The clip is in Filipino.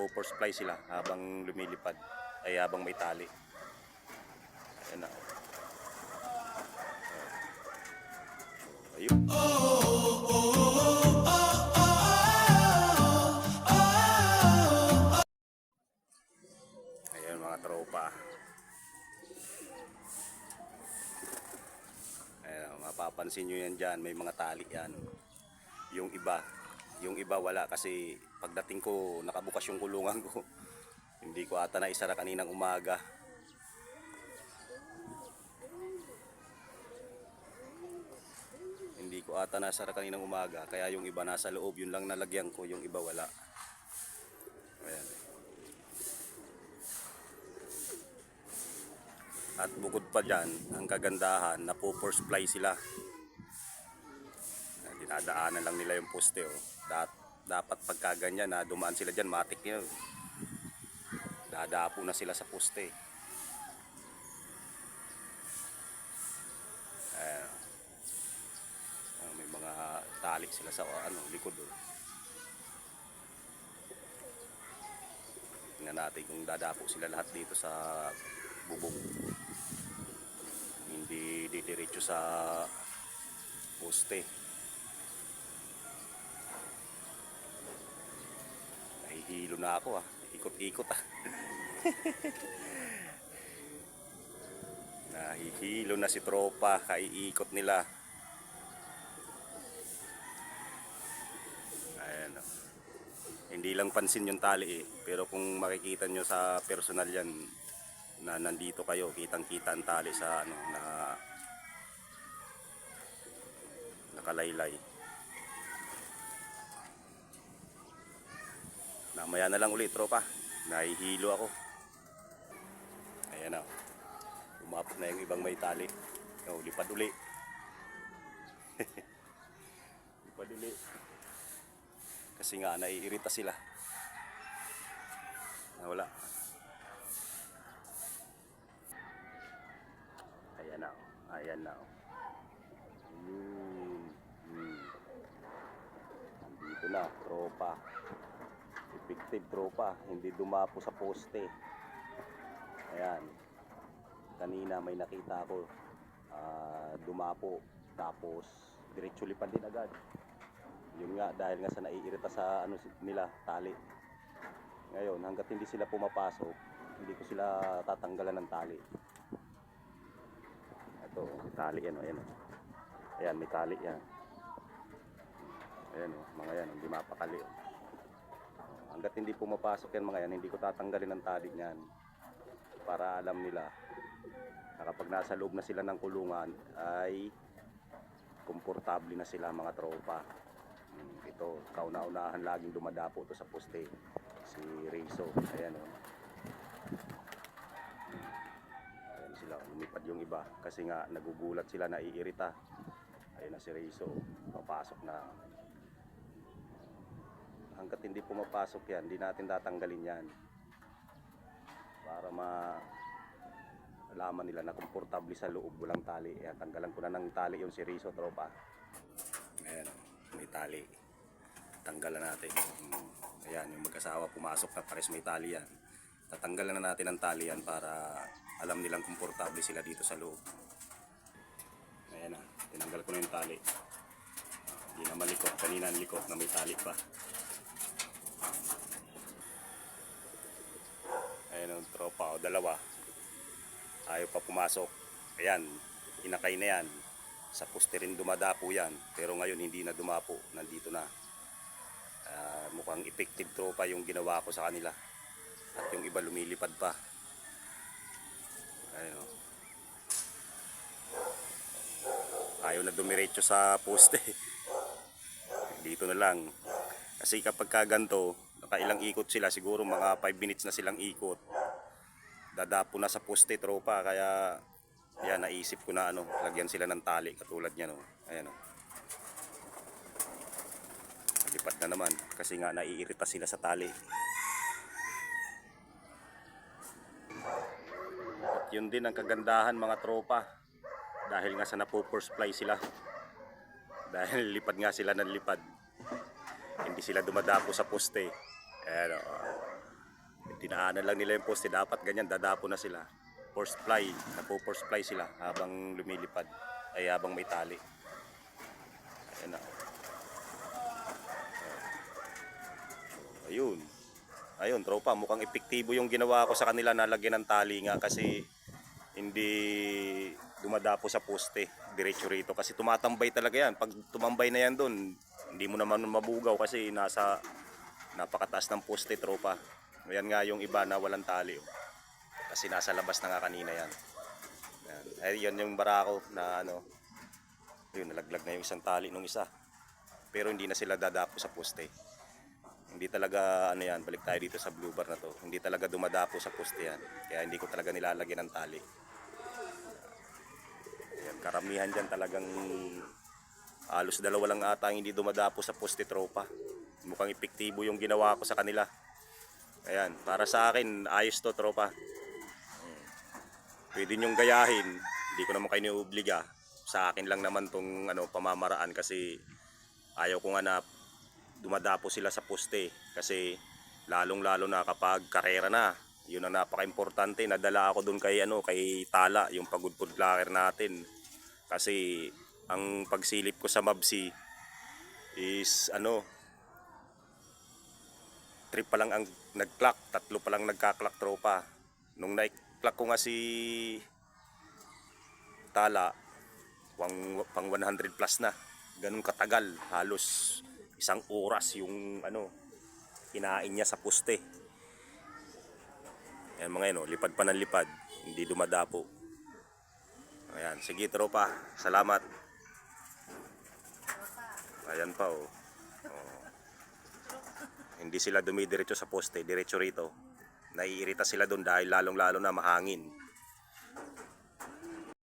nagpo-force fly sila habang lumilipad ay habang may tali. Ayan na. Ayun. Ayan mga tropa. Ayan, mapapansin nyo yan dyan, may mga tali yan. Yung iba wala kasi pagdating ko nakabukas yung kulungan ko. Hindi ko ata na isara kaninang umaga. Hindi ko ata nasara kaninang umaga, kaya yung iba nasa loob, yun lang nalagyan ko, yung iba wala. Ayan. At bukod pa dyan, ang kagandahan, napo-force fly sila. Dinadaanan lang nila yung poste. Oh. Dapat pagka ganyan na dumaan sila dyan, matik yun. Dadapo na sila sa poste. Ayan. May mga tali sila sa likod. Oh. Tingnan natin kung dadapo sila lahat dito sa bubong. Hindi didiretso sa poste. Nahihilo na ako ikot-ikot Nahihilo na si tropa, kaiikot nila. Ayan. Hindi lang pansin yung tali pero kung makikita nyo sa personal yan na nandito kayo, kitang-kita ang tali sa na nakalaylay. Namaya na lang ulit tropa, nahihilo ako. Ayan na, umapot na yung ibang may tali. Lipad uli. Lipad uli. Kasi nga naiirita sila. Wala. Ayan na. Ayan na. Dito na, tropa. Effective tropa, hindi dumapo sa poste. Ayan. Kanina may nakita ako dumapo tapos diretso lipad din agad. Yun nga, dahil nga sa naiirita sa nila, tali. Ngayon, hanggat hindi sila pumapasok, hindi ko sila tatanggalan ng tali. Ito, may tali yan. Ayan, ayan, may tali yan. Ayan, mga yan, hindi mapakali. Hanggat hindi pumapasok yan mga yan, hindi ko tatanggalin ng tali niyan. Para alam nila na kapag nasa loob na sila ng kulungan ay komportable na sila mga tropa. Ito, kauna-unahan laging dumadapo ito sa poste, si Rizzo. Ayan o. Ayan sila, lumipad yung iba kasi nga nagugulat sila, naiirita. Ayan na si Rizzo, papasok na. Hanggat hindi pumapasok yan, hindi natin tatanggalin yan. Para malaman nila na komportable sa loob, walang tali. Ayan, tanggalan ko na ng tali yung si Rizzo tropa. Ayan, may tali. Tanggalan natin. Ayan, yung mag-asawa pumasok na pares may tali yan. Tatanggalan na natin ang tali yan para alam nilang komportable sila dito sa loob. Ayan na, tinanggal ko na yung tali. Hindi na malikot, kanina ang likot na may tali pa. Ayan ang tropa o dalawa. Ayaw pa pumasok. Ayan, inakay na yan. Sa poste rin dumadapo yan. Pero ngayon hindi na dumapo, nandito na. Mukhang effective tropa yung ginawa ko sa kanila. At yung iba lumilipad pa. Ayun. Ayaw na dumiretso sa poste. Dito na lang. Kasi kapag kaganto, nakailang ikot sila, siguro mga 5 minutes na silang ikot. Dadapo na sa poste tropa, kaya yan, naisip ko na lagyan sila ng tali katulad niya no. Ayan o. Lipat na naman kasi nga naiirita sila sa tali. At yun din ang kagandahan mga tropa, dahil nga sa napo-force fly sila. Dahil lipad nga sila ng lipad. Hindi sila dumadapo sa poste. Ayan o. Dinaanan lang nila yung poste. Dapat ganyan, dadapo na sila. Force fly. Napo-force fly sila habang lumilipad. Ay habang may tali. Ayan na. Ayun. Ayun, tropa, mukhang epektibo yung ginawa ko sa kanila, nalagyan ng tali nga kasi hindi dumadapo sa poste diretso rito kasi tumatambay talaga yan. Pag tumambay na yan doon, hindi mo naman mabugaw kasi nasa napakataas ng poste, tropa. Ayan nga yung iba na walang tali kasi nasa labas na nga kanina yan. Ayan. Ay, yun yung barako na ano, yun, nalaglag na yung isang tali nung isa, pero hindi na sila dadapo sa poste. Hindi talaga ano yan, balik tayo dito sa blue bar na to. Hindi talaga dumadapo sa poste yan. Kaya hindi ko talaga nilalagyan ng tali. Ayan, karamihan dyan talagang halos dalawa lang ata hindi dumadapo sa poste, tropa. Mukhang epektibo yung ginawa ko sa kanila. Ayan, para sa akin ayos to, tropa. Pwede nyong gayahin. Hindi ko naman kayo niuobliga. Sa akin lang naman tong ano, pamamaraan kasi ayaw ko nga na dumadapo sila sa poste kasi lalong lalo na kapag karera na, yun ang napaka-importante. Nadala ako dun kay ano, kay Tala, yung pagudpud clacker natin kasi ang pagsilip ko sa Mabsi is ano, trip pa lang ang nag-clock, tatlo pa lang nagka-clock, tropa. Nung na-clock ko nga si Tala, pang 100 plus na, ganun katagal, halos isang oras yung ano, kinain niya sa poste. Ayan mga yun, lipad pa ng lipad, hindi dumadapo. Ayan, sige tropa, salamat. Ayan pa oh. Hindi sila dumidiretso sa poste, diretso rito. Naiirita sila doon dahil lalong lalo na mahangin.